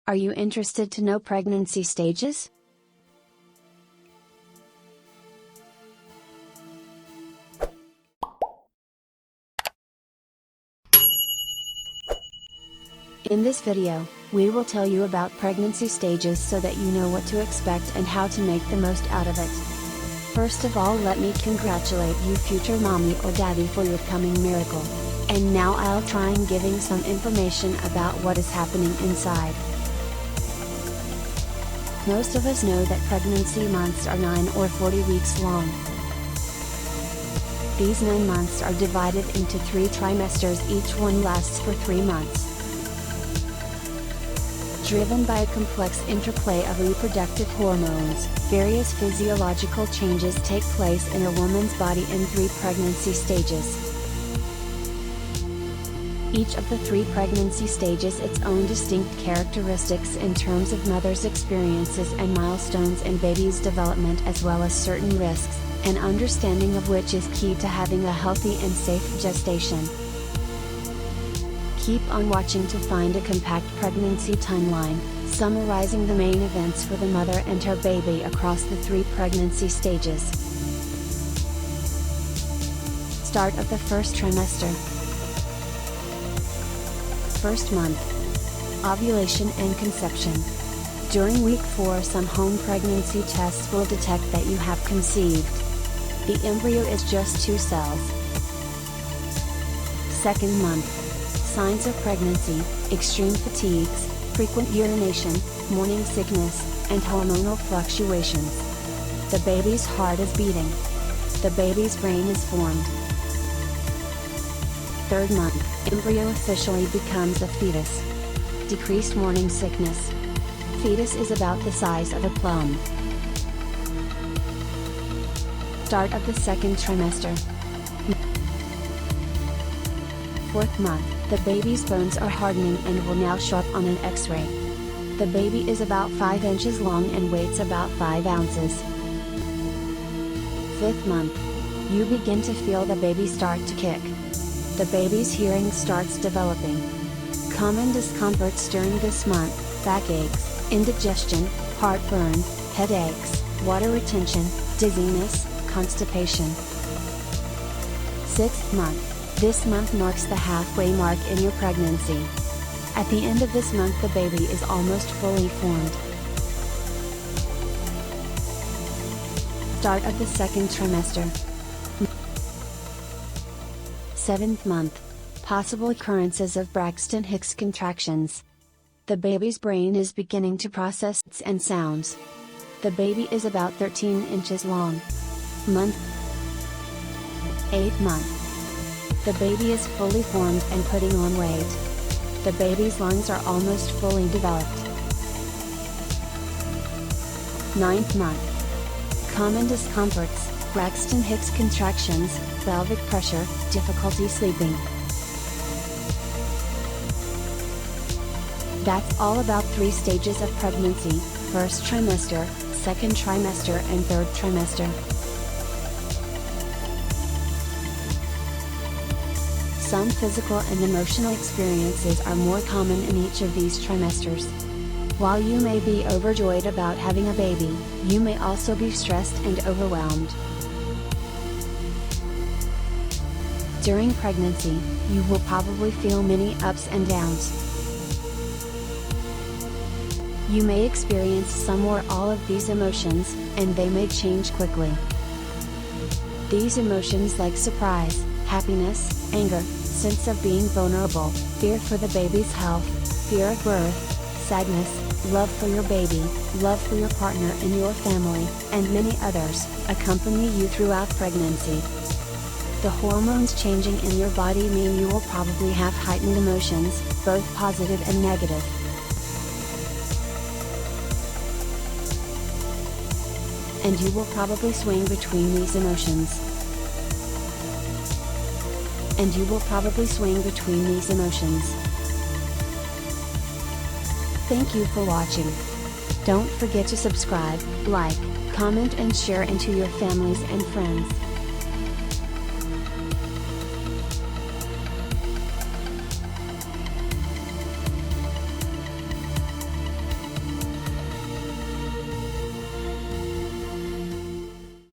Are you interested to know pregnancy stages? In this video, we will tell you about pregnancy stages so that you know what to expect and how to make the most out of it. First of all, let me congratulate you, future mommy or daddy, for your coming miracle. And now I'll try and giving some information about what is happening inside. Most of us know that pregnancy months are 9 or 40 weeks long. These 9 months are divided into 3 trimesters, each one lasts for 3 months. Driven by a complex interplay of reproductive hormones, various physiological changes take place in a woman's body in 3 pregnancy stages. Each of the 3 pregnancy stages its own distinct characteristics in terms of mother's experiences and milestones in baby's development, as well as certain risks, an understanding of which is key to having a healthy and safe gestation. Keep on watching to find a compact pregnancy timeline, summarizing the main events for the mother and her baby across the 3 pregnancy stages. Start of the first trimester. First month. Ovulation and conception. During week 4, some home pregnancy tests will detect that you have conceived. The embryo is just 2 cells. Second month. Signs of pregnancy: extreme fatigues, frequent urination, morning sickness, and hormonal fluctuations. The baby's heart is beating. The baby's brain is formed. Third month, embryo officially becomes a fetus. Decreased morning sickness. Fetus is about the size of a plum. Start of the second trimester. Fourth month, the baby's bones are hardening and will now show up on an X-ray. The baby is about 5 inches long and weighs about 5 ounces. Fifth month, you begin to feel the baby start to kick. The baby's hearing starts developing. Common discomforts during this month: backaches, indigestion, heartburn, headaches, water retention, dizziness, constipation. Sixth month. This month marks the halfway mark in your pregnancy. At the end of this month, the baby is almost fully formed. Start of the second trimester. 7th month. Possible occurrences of Braxton Hicks contractions. The baby's brain is beginning to process and sounds. The baby is about 13 inches long. Month. 8th month. The baby is fully formed and putting on weight. The baby's lungs are almost fully developed. 9th month. Common discomforts: Braxton Hicks contractions, pelvic pressure, difficulty sleeping. That's all about 3 stages of pregnancy: first trimester, second trimester, and third trimester. Some physical and emotional experiences are more common in each of these trimesters. While you may be overjoyed about having a baby, you may also be stressed and overwhelmed. During pregnancy, you will probably feel many ups and downs. You may experience some or all of these emotions, and they may change quickly. These emotions, like surprise, happiness, anger, sense of being vulnerable, fear for the baby's health, fear of birth, sadness, love for your baby, love for your partner and your family, and many others, accompany you throughout pregnancy. The hormones changing in your body mean you will probably have heightened emotions, both positive and negative. And you will probably swing between these emotions. Thank you for watching. Don't forget to subscribe, like, comment and share into your families and friends.